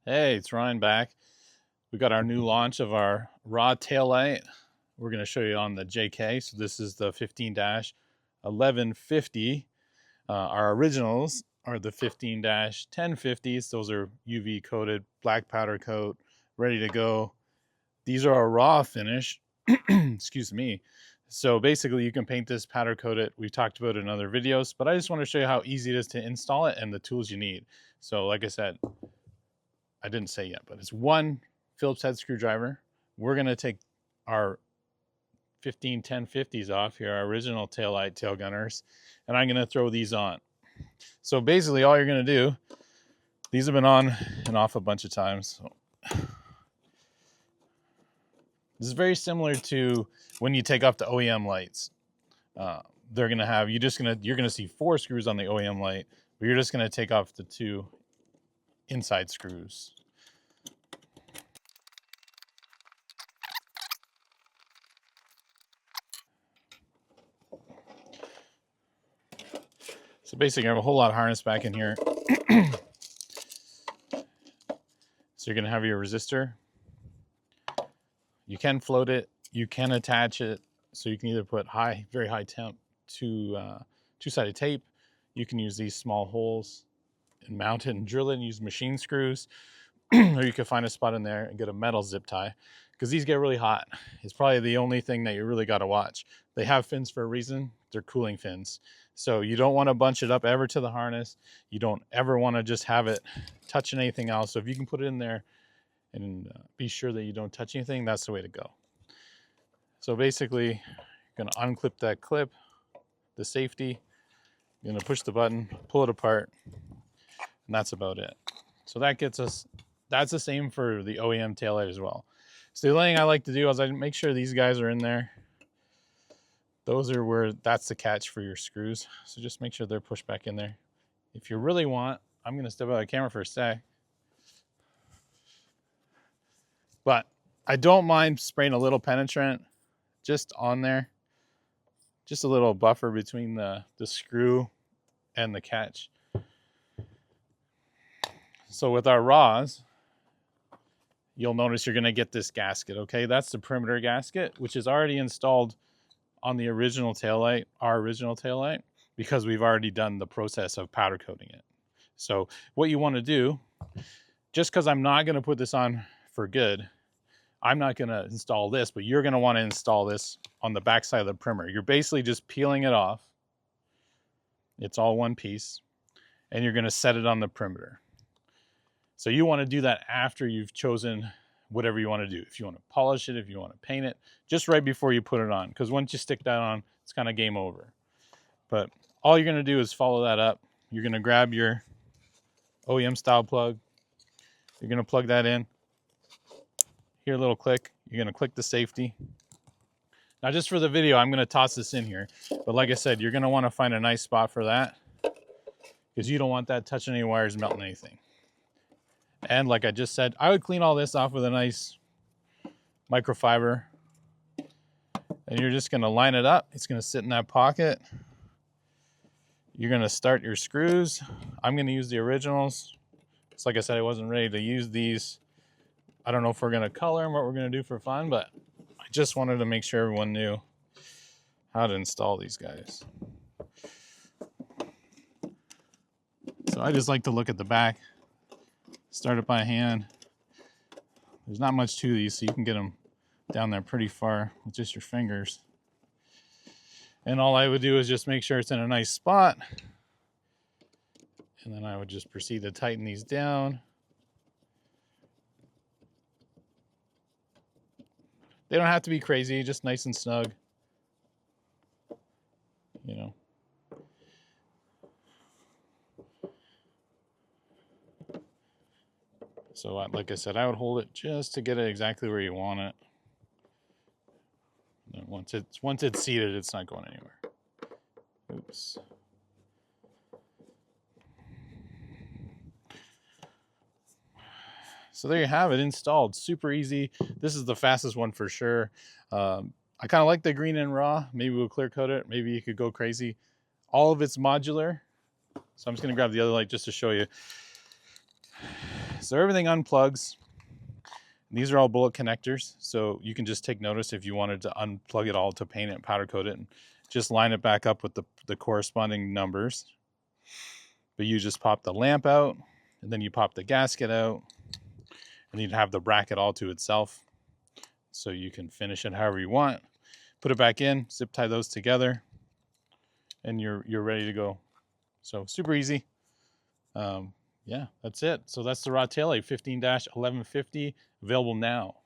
Hey, it's Ryan back. We got our new launch of our raw taillight. We're going to show you on the JK. So this is the 15-1150. Our originals are the 15-1050s. Those are UV coated, black powder coat, ready to go. These are a raw finish. Excuse me. So basically you can paint this, powder coat it. We've talked about it in other videos, but I just want to show you how easy it is to install it and the tools you need. So like I said, I didn't say yet, but it's one Phillips head screwdriver. We're going to take our 15-1050s off here, our original taillight tail gunners, and I'm going to throw these on. So basically all you're going to do, these have been on and off a bunch of times. So this is very similar to when you take off the OEM lights. They're going to have, you're going to see 4 screws on the OEM light, but you're just going to take off the 2 inside screws. So basically I have a whole lot of harness back in here. So you're gonna have your resistor. You can float it, you can attach it. So you can either put very high temp two-sided tape. You can use these small holes and mount it and drill it and use machine screws. Or you can find a spot in there and get a metal zip tie, because these get really hot. It's probably the only thing that you really got to watch. They have fins for a reason. They're cooling fins. So you don't want to bunch it up ever to the harness. You don't ever want to just have it touching anything else. So if you can put it in there and be sure that you don't touch anything, that's the way to go. So basically, you're going to unclip that clip, the safety. You're going to push the button, pull it apart, and that's about it. So that gets us, that's the same for the OEM taillight as well. So the only thing I like to do is I make sure these guys are in there. Those are where, that's the catch for your screws. So just make sure they're pushed back in there. If you really want, I'm going to step out of the camera for a sec. But I don't mind spraying a little penetrant just on there. Just a little buffer between the screw and the catch. So with our raws, you'll notice you're going to get this gasket, okay? That's the perimeter gasket, which is already installed on the original taillight, our original taillight, because we've already done the process of powder coating it. So what you want to do, just because I'm not going to put this on for good, I'm not going to install this, but you're going to want to install this on the back side of the primer. You're basically just peeling it off. It's all one piece, and you're going to set it on the perimeter. So you want to do that after you've chosen whatever you want to do. If you want to polish it, if you want to paint it, just right before you put it on. Because once you stick that on, it's kind of game over. But all you're going to do is follow that up. You're going to grab your OEM style plug. You're going to plug that in. Hear a little click. You're going to click the safety. Now just for the video, I'm going to toss this in here. But like I said, you're going to want to find a nice spot for that, because you don't want that touching any wires and melting anything. And like I just said, I would clean all this off with a nice microfiber. And you're just going to line it up. It's going to sit in that pocket. You're going to start your screws. I'm going to use the originals. It's like I said, I wasn't ready to use these. I don't know if we're going to color them, what we're going to do for fun, but I just wanted to make sure everyone knew how to install these guys. So I just like to look at the back. Start it by hand. There's not much to these, so you can get them down there pretty far with just your fingers. And all I would do is just make sure it's in a nice spot. And then I would just proceed to tighten these down. They don't have to be crazy, just nice and snug. You know. So like I said, I would hold it just to get it exactly where you want it. And then once it's seated, it's not going anywhere. Oops. So there you have it, installed. Super easy. This is the fastest one for sure. I kind of like the green and raw. Maybe we'll clear coat it. Maybe you could go crazy. All of it's modular. So I'm just going to grab the other light just to show you. So everything unplugs. These are all bullet connectors, so you can just take notice if you wanted to unplug it all to paint it, powder coat it, and just line it back up with the corresponding numbers. But you just pop the lamp out, and then you pop the gasket out, and you'd have the bracket all to itself. So you can finish it however you want. Put it back in, zip tie those together, and you're ready to go. So super easy. Yeah, that's it. So that's the Raw taillight 15-1150, available now.